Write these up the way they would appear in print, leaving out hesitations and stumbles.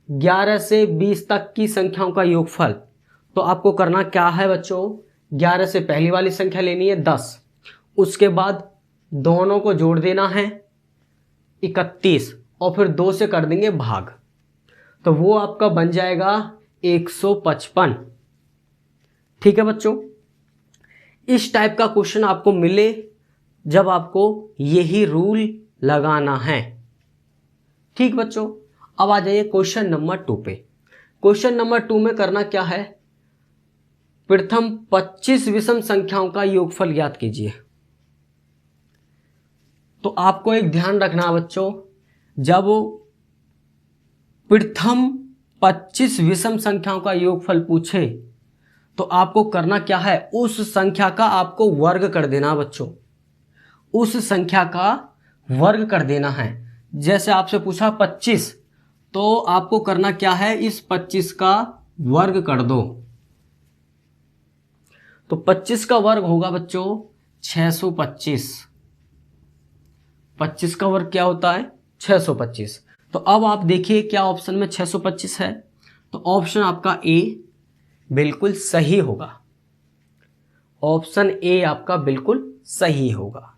11 से 20 तक की संख्याओं का योगफल। तो आपको करना क्या है बच्चों, 11 से पहली वाली संख्या लेनी है 10, उसके बाद दोनों को जोड़ देना है 31 और फिर 2 से कर देंगे भाग, तो वो आपका बन जाएगा 155। ठीक है बच्चों, इस टाइप का क्वेश्चन आपको मिले जब आपको यही रूल लगाना है। ठीक बच्चों, अब आ जाइए क्वेश्चन नंबर 2 पे। क्वेश्चन नंबर 2 में करना क्या है, प्रथम 25 विषम संख्याओं का योगफल ज्ञात कीजिए। तो आपको एक ध्यान रखना बच्चों, जब प्रथम 25 विषम संख्याओं का योगफल पूछे तो आपको करना क्या है, उस संख्या का आपको वर्ग कर देना बच्चों, उस संख्या का वर्ग कर देना है। जैसे आपसे पूछा 25, तो आपको करना क्या है, इस 25 का वर्ग कर दो। तो 25 का वर्ग होगा बच्चों 625। 25 का वर्ग क्या होता है, 625। तो अब आप देखिए क्या ऑप्शन में 625 है, तो ऑप्शन आपका ए बिल्कुल सही होगा। ऑप्शन ए आपका बिल्कुल सही होगा।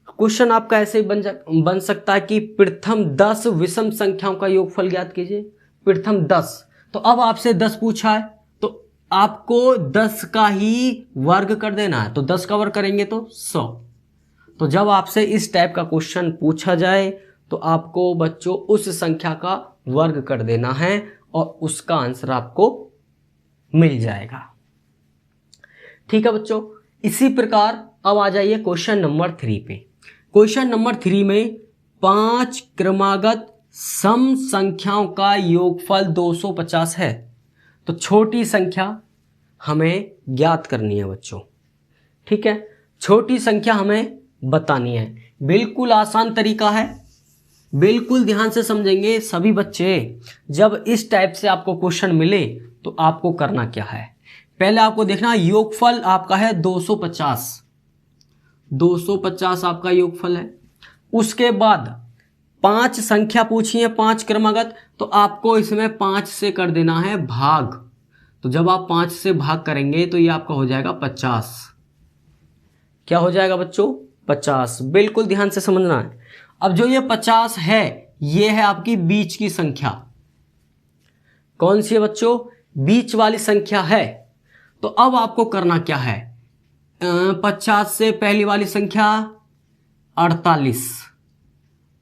क्वेश्चन आपका ऐसे बन सकता है कि प्रथम 10 विषम संख्याओं का योगफल ज्ञात कीजिए। प्रथम 10, तो अब आपसे 10 पूछा है तो आपको 10 का ही वर्ग कर देना है, तो 10 का वर्ग करेंगे तो 100। तो जब आपसे इस टाइप का क्वेश्चन पूछा जाए तो आपको बच्चों उस संख्या का वर्ग कर देना है और उसका आंसर आपको मिल जाएगा। ठीक है बच्चों, इसी प्रकार अब आ जाइए क्वेश्चन नंबर 3 पे। क्वेश्चन नंबर 3 में 5 क्रमागत सम संख्याओं का योगफल 250 है। तो छोटी संख्या हमें ज्ञात करनी है बच्चों। ठीक है, छोटी संख्या हमें बतानी है। बिल्कुल आसान तरीका है, बिल्कुल ध्यान से समझेंगे सभी बच्चे। जब इस टाइप से आपको क्वेश्चन मिले तो आपको करना क्या है, पहले आपको देखना योगफल आपका है 250। 250 आपका योगफल है। उसके बाद 5 संख्या पूछी है, 5 क्रमागत, तो आपको इसमें 5 से कर देना है भाग। तो जब आप 5 से भाग करेंगे तो ये आपका हो जाएगा 50। क्या हो जाएगा बच्चों, 50। बिल्कुल ध्यान से समझना है। अब जो ये 50 है, ये है आपकी बीच की संख्या। कौन सी है बच्चों, बीच वाली संख्या है। तो अब आपको करना क्या है, 50 से पहली वाली संख्या 48,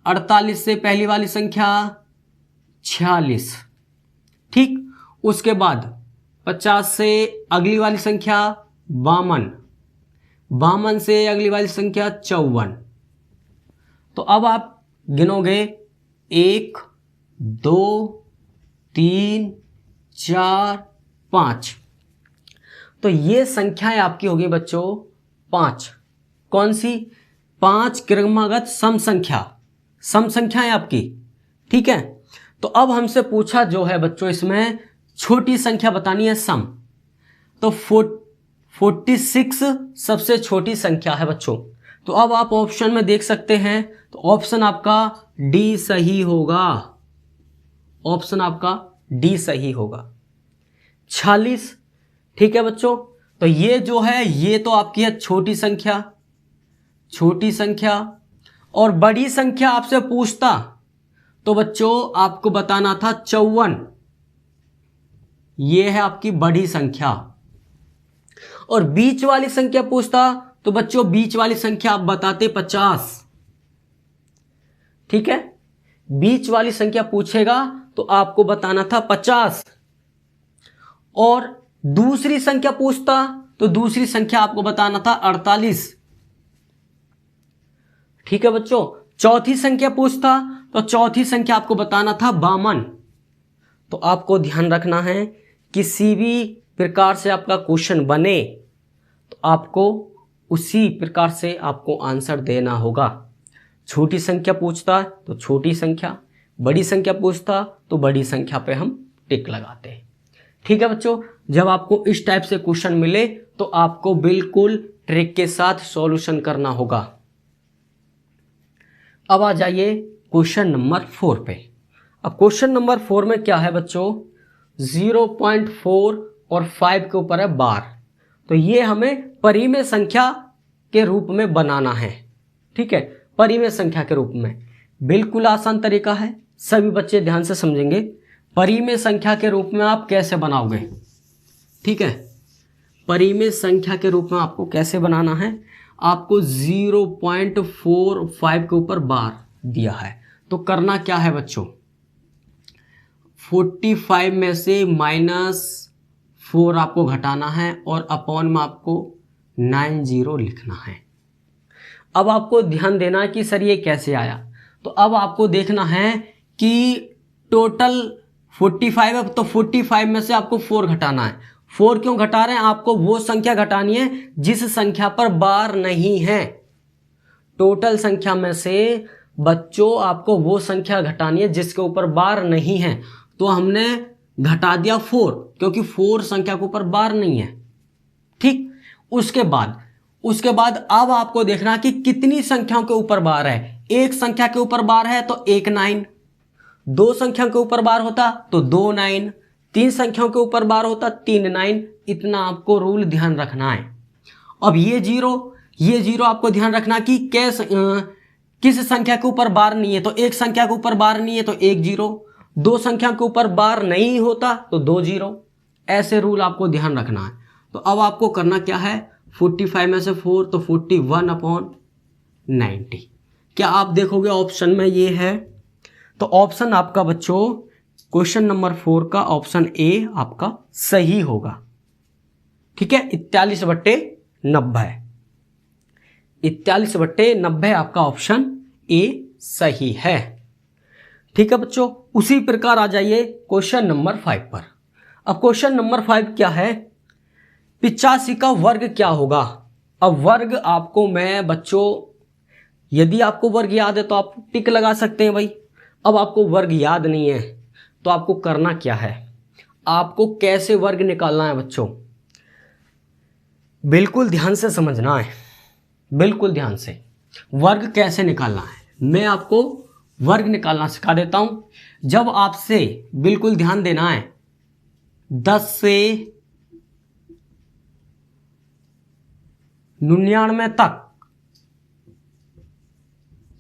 48 से पहली वाली संख्या 46। ठीक, उसके बाद 50 से अगली वाली संख्या 52, 52 से अगली वाली संख्या 54। तो अब आप गिनोगे 1 2 3 4 5, तो ये संख्याएं आपकी होगी बच्चों 5। कौन सी, 5 क्रमागत सम संख्या, सम संख्याएं आपकी। ठीक है, तो अब हमसे पूछा जो है बच्चों इसमें छोटी संख्या बतानी है सम। तो 46 सबसे छोटी संख्या है बच्चों। तो अब आप ऑप्शन में देख सकते हैं, तो ऑप्शन आपका डी सही होगा। ऑप्शन आपका डी सही होगा, 46। ठीक है बच्चों, तो ये जो है ये तो आपकी है छोटी संख्या, छोटी संख्या। और बड़ी संख्या आपसे पूछता तो बच्चों आपको बताना था 54, ये है आपकी बड़ी संख्या। और बीच वाली संख्या पूछता तो बच्चों बीच वाली संख्या आप बताते 50। ठीक है, बीच वाली संख्या पूछेगा तो आपको बताना था 50। और दूसरी संख्या पूछता तो दूसरी संख्या आपको बताना था 48। ठीक है बच्चों, चौथी संख्या पूछता तो चौथी संख्या आपको बताना था 52। तो आपको ध्यान रखना है, किसी भी प्रकार से आपका क्वेश्चन बने तो आपको उसी प्रकार से आपको आंसर देना होगा। छोटी संख्या पूछता है तो छोटी संख्या, बड़ी संख्या पूछता तो बड़ी संख्या पे हम टिक लगाते हैं। ठीक है बच्चों, जब आपको इस टाइप से क्वेश्चन मिले तो आपको बिल्कुल ट्रिक के साथ सॉल्यूशन करना होगा। अब आ जाइए क्वेश्चन नंबर 4 पे। अब क्वेश्चन नंबर 4 में क्या है बच्चों, 0.4 और 5 के ऊपर है बार, तो ये हमें परिमेय संख्या के रूप में बनाना है। ठीक है, परिमेय संख्या के रूप में। बिल्कुल आसान तरीका है, सभी बच्चे ध्यान से समझेंगे। परिमेय संख्या के रूप में आप कैसे बनाओगे, ठीक है, परिमेय संख्या के रूप में आपको कैसे बनाना है, आपको 0.45 के ऊपर बार दिया है, तो करना क्या है बच्चों, 45 में से -4 आपको घटाना है और अपॉन में आपको 90 लिखना है। अब आपको ध्यान देना है कि सर ये कैसे आया, तो अब आपको देखना है कि टोटल 45 है, तो 45 में से आपको 4 घटाना है। 4 क्यों घटा रहे हैं, आपको वो संख्या घटानी है जिस संख्या पर बार नहीं है। टोटल संख्या में से बच्चों आपको वो संख्या घटानी है जिसके ऊपर बार नहीं है, तो हमने घटा दिया 4, क्योंकि 4 संख्या के ऊपर बार नहीं है। ठीक, उसके बाद अब आपको देखना कि कितनी संख्याओं के ऊपर बार है। एक संख्या के ऊपर बार है तो 1 9, 2 संख्या के ऊपर बार होता तो 2 9, 3 संख्याओं के ऊपर बार होता 3 9। इतना आपको रूल ध्यान रखना है। अब ये जीरो आपको ध्यान रखना कि किस संख्या के ऊपर बार नहीं है, तो एक संख्या के ऊपर बार नहीं है तो 1 0, 2 संख्या के ऊपर बार नहीं होता तो 2 0। ऐसे रूल आपको ध्यान रखना है। तो अब आपको करना क्या है, 45 में से 4 तो 41/90। क्या आप देखोगे ऑप्शन में ये है, तो ऑप्शन आपका बच्चों क्वेश्चन नंबर 4 का ऑप्शन ए आपका सही होगा। ठीक है, 41/90, 41/90 आपका ऑप्शन ए सही है। ठीक है बच्चों, उसी प्रकार आ जाइए क्वेश्चन नंबर 5 पर। अब क्वेश्चन नंबर 5 क्या है, 85 का वर्ग क्या होगा। अब वर्ग आपको मैं बच्चों, यदि आपको वर्ग याद है तो आप टिक लगा सकते हैं भाई। अब आपको वर्ग याद नहीं है तो आपको करना क्या है, आपको कैसे वर्ग निकालना है बच्चों, बिल्कुल ध्यान से समझना है, बिल्कुल ध्यान से। वर्ग कैसे निकालना है मैं आपको वर्ग निकालना सिखा देता हूं। जब आपसे, बिल्कुल ध्यान देना है, 10 से 99 तक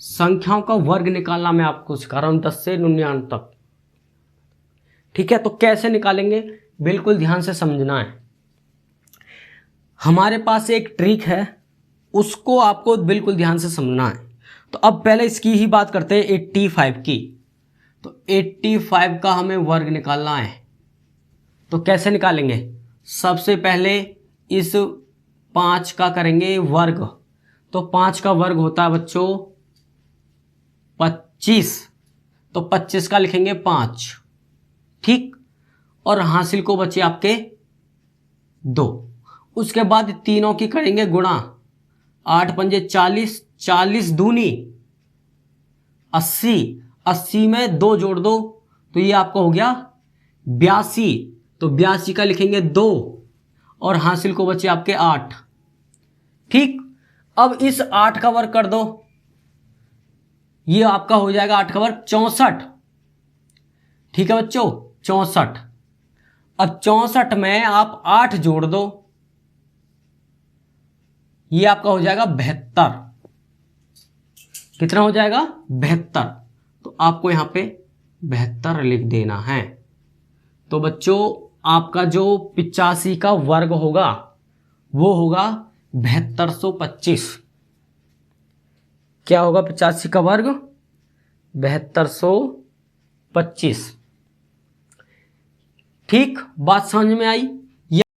संख्याओं का वर्ग निकालना मैं आपको सिखा रहा हूं, 10 से 99 तक। ठीक है, तो कैसे निकालेंगे बिल्कुल ध्यान से समझना है। हमारे पास एक ट्रिक है, उसको आपको बिल्कुल ध्यान से समझना है। तो अब पहले इसकी ही बात करते हैं 85 की। तो 85 का हमें वर्ग निकालना है, तो कैसे निकालेंगे, सबसे पहले इस 5 का करेंगे वर्ग, तो 5 का वर्ग होता है बच्चों 25, तो 25 का लिखेंगे 5। ठीक, और हासिल को बचे आपके 2। उसके बाद तीनों की करेंगे गुणा, 8 पंजे 40, 40 दूनी 80, 80 में 2 जोड़ दो तो ये आपका हो गया 82, तो 82 का लिखेंगे 2 और हासिल को बचे आपके 8। ठीक, अब इस 8 का वर्ग कर दो, ये आपका हो जाएगा 8 का वर्ग 64। ठीक है बच्चों, 64। अब 64 में आप 8 जोड़ दो, ये आपका हो जाएगा 72। कितना हो जाएगा, 72। तो आपको यहां पे 72 लिख देना है। तो बच्चों आपका जो 85 का वर्ग होगा वो होगा 7225। क्या होगा 85 का वर्ग, 7225। ठीक, बात समझ में आई।